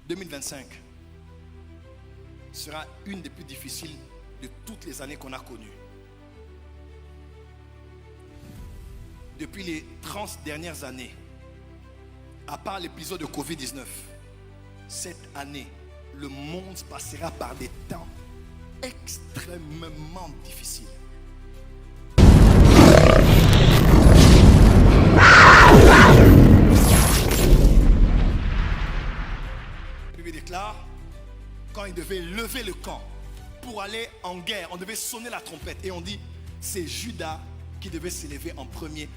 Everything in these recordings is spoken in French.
2025 sera une des plus difficiles de toutes les années qu'on a connues. Depuis les 30 dernières années, à part l'épisode de Covid-19, cette année, le monde passera par des temps extrêmement difficiles. La Bible déclare, quand il devait lever le camp pour aller en guerre, on devait sonner la trompette et on dit, c'est Judas qui devait s'élever en premier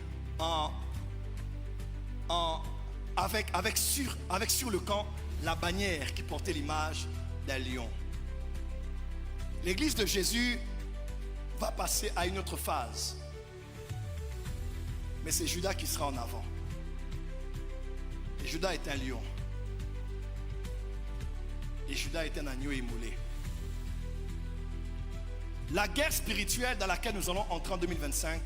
avec sur le camp la bannière qui portait l'image d'un lion. L'église de Jésus va passer à une autre phase. Mais c'est Judas qui sera en avant. Et Judas est un lion. Et Judas est un agneau immolé. La guerre spirituelle dans laquelle nous allons entrer en 2025,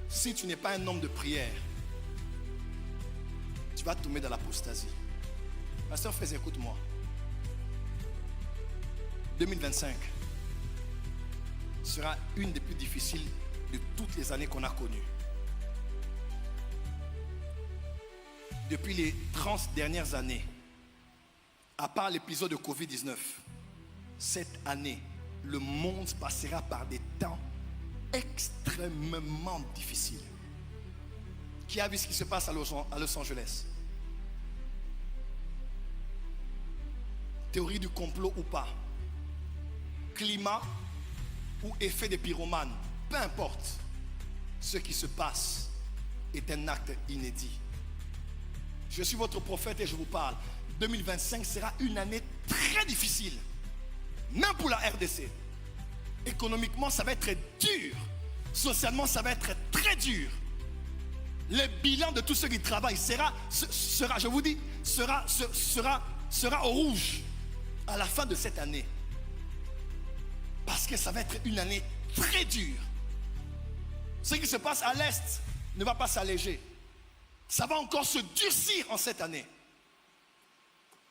si tu n'es pas un homme de prière, tu vas tomber dans l'apostasie. Pasteur Fraise, écoute-moi. 2025 sera une des plus difficiles de toutes les années qu'on a connues. Depuis les 30 dernières années, à part l'épisode de Covid-19, cette année, le monde passera par des temps extrêmement difficiles. Qui a vu ce qui se passe à Los Angeles? Théorie du complot ou pas, climat ou effet des pyromanes, peu importe, ce qui se passe est un acte inédit. Je suis votre prophète et je vous parle. 2025 sera une année très difficile, même pour la RDC. Économiquement, ça va être dur. Socialement, ça va être très dur. Le bilan de tous ceux qui travaillent sera, je vous dis, sera au rouge à la fin de cette année. Parce que ça va être une année très dure. Ce qui se passe à l'Est ne va pas s'alléger. Ça va encore se durcir en cette année.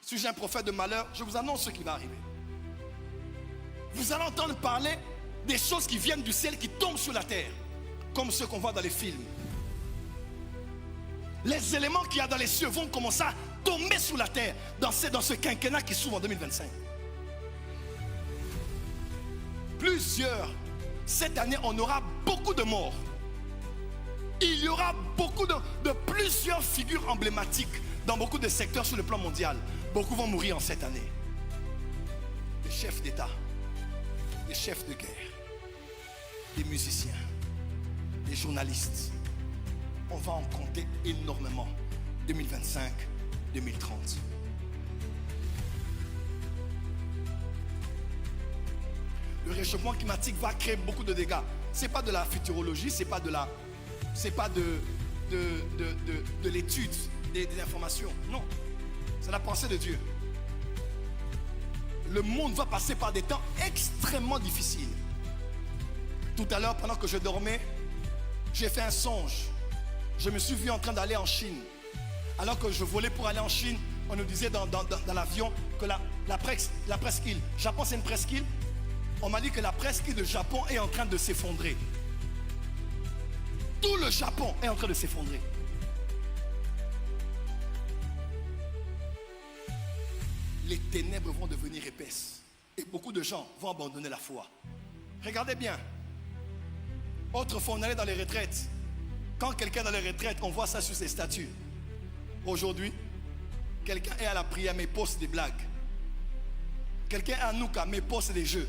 Si j'ai un prophète de malheur, je vous annonce ce qui va arriver. Vous allez entendre parler des choses qui viennent du ciel, qui tombent sur la terre, comme ceux qu'on voit dans les films. Les éléments qu'il y a dans les cieux vont commencer à tomber sur la terre dans ce quinquennat qui s'ouvre en 2025. Cette année, on aura beaucoup de morts. Il y aura beaucoup de plusieurs figures emblématiques dans beaucoup de secteurs sur le plan mondial. Beaucoup vont mourir en cette année. Des chefs d'État, des chefs de guerre, des musiciens, des journalistes. On va en compter énormément. 2025, 2030. Le réchauffement climatique va créer beaucoup de dégâts. Ce n'est pas de la futurologie, ce n'est pas de l'étude, des informations. Non, c'est la pensée de Dieu. Le monde va passer par des temps extrêmement difficiles. Tout à l'heure, pendant que je dormais, j'ai fait un songe. Je me suis vu en train d'aller en Chine. Alors que je volais pour aller en Chine, on nous disait dans l'avion que la presqu'île, Japon c'est une presqu'île. On m'a dit que la presqu'île de Japon est en train de s'effondrer. Tout le Japon est en train de s'effondrer. Les ténèbres vont devenir épaisses. Et beaucoup de gens vont abandonner la foi. Regardez bien. Autrefois, on allait dans les retraites. Quand quelqu'un est dans les retraites, on voit ça sur ses statuts. Aujourd'hui, quelqu'un est à la prière mais poste des blagues. Quelqu'un est à Nouka mais poste des jeux.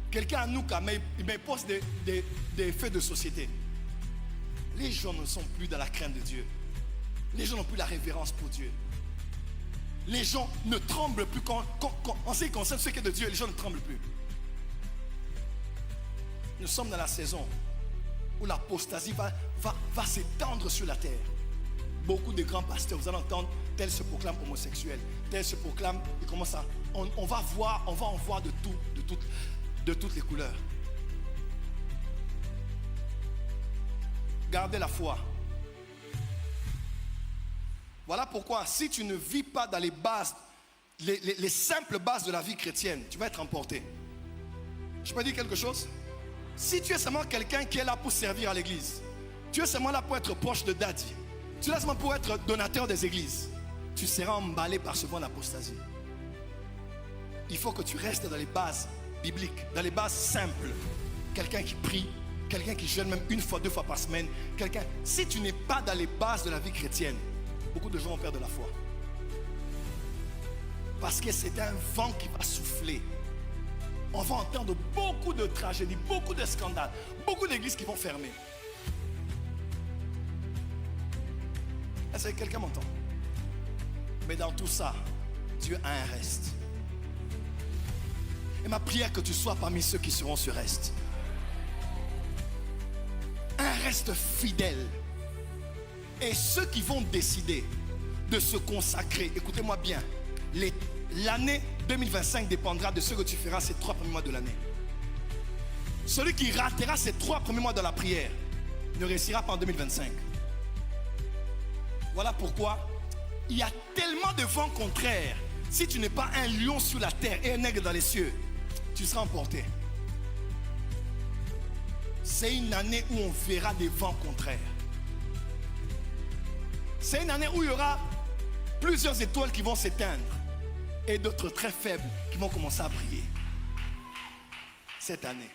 Quelqu'un à Nouka mais poste des faits de société. Les gens ne sont plus dans la crainte de Dieu. Les gens n'ont plus la révérence pour Dieu. Les gens ne tremblent plus en ce qui concerne ce qui est de Dieu. Les gens ne tremblent plus. Nous sommes dans la saison où l'apostasie va s'étendre sur la terre. Beaucoup de grands pasteurs, vous allez entendre, tel se proclame homosexuel, tel se proclame, et comment ça, on va en voir de toutes les couleurs. Gardez la foi. Voilà pourquoi, si tu ne vis pas dans les bases, les simples bases de la vie chrétienne, tu vas être emporté. Je peux dire quelque chose? Si tu es seulement quelqu'un qui est là pour servir à l'église, tu es seulement là pour être proche de Daddy, tu es là seulement pour être donateur des églises, tu seras emballé par ce vent d'apostasie. Il faut que tu restes dans les bases bibliques, dans les bases simples. Quelqu'un qui prie, quelqu'un qui jeûne même 1 fois, 2 fois par semaine. Si tu n'es pas dans les bases de la vie chrétienne, beaucoup de gens vont perdre la foi. Parce que c'est un vent qui va souffler. On va entendre beaucoup de tragédies, beaucoup de scandales, beaucoup d'églises qui vont fermer. Est-ce que quelqu'un m'entend? Mais dans tout ça, Dieu a un reste. Et ma prière que tu sois parmi ceux qui seront ce reste. Un reste fidèle. Et ceux qui vont décider de se consacrer, écoutez-moi bien, l'année 2025 dépendra de ce que tu feras ces 3 premiers mois de l'année. Celui qui ratera ces 3 premiers mois de la prière ne réussira pas en 2025. Voilà pourquoi il y a tellement de vents contraires. Si tu n'es pas un lion sur la terre et un aigle dans les cieux, tu seras emporté. C'est une année où on verra des vents contraires. C'est une année où il y aura plusieurs étoiles qui vont s'éteindre et d'autres très faibles qui vont commencer à briller. Cette année.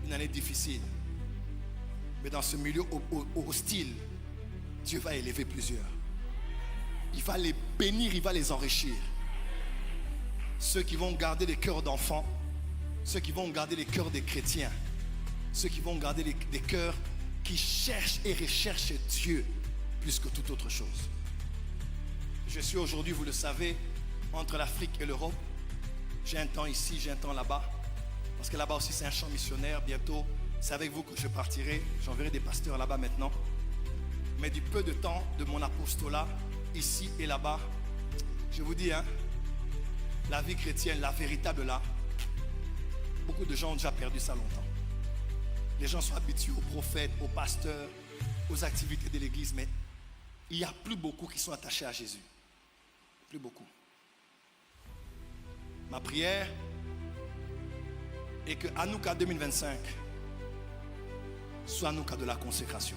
Une année difficile. Mais dans ce milieu hostile, Dieu va élever plusieurs. Il va les bénir, il va les enrichir. Ceux qui vont garder les cœurs d'enfants, ceux qui vont garder les cœurs des chrétiens, ceux qui vont garder des cœurs qui cherchent et recherchent Dieu plus que toute autre chose. Je suis aujourd'hui, vous le savez, entre l'Afrique et l'Europe. J'ai un temps ici, j'ai un temps là-bas. Parce que là-bas aussi c'est un champ missionnaire. Bientôt, c'est avec vous que je partirai. J'enverrai des pasteurs là-bas maintenant. Mais du peu de temps de mon apostolat, ici et là-bas, je vous dis, la vie chrétienne, la véritable là, beaucoup de gens ont déjà perdu ça longtemps. Les gens sont habitués aux prophètes, aux pasteurs, aux activités de l'église, mais il n'y a plus beaucoup qui sont attachés à Jésus. Plus beaucoup. Ma prière est que Hanouka 2025 soit Hanouka de la consécration.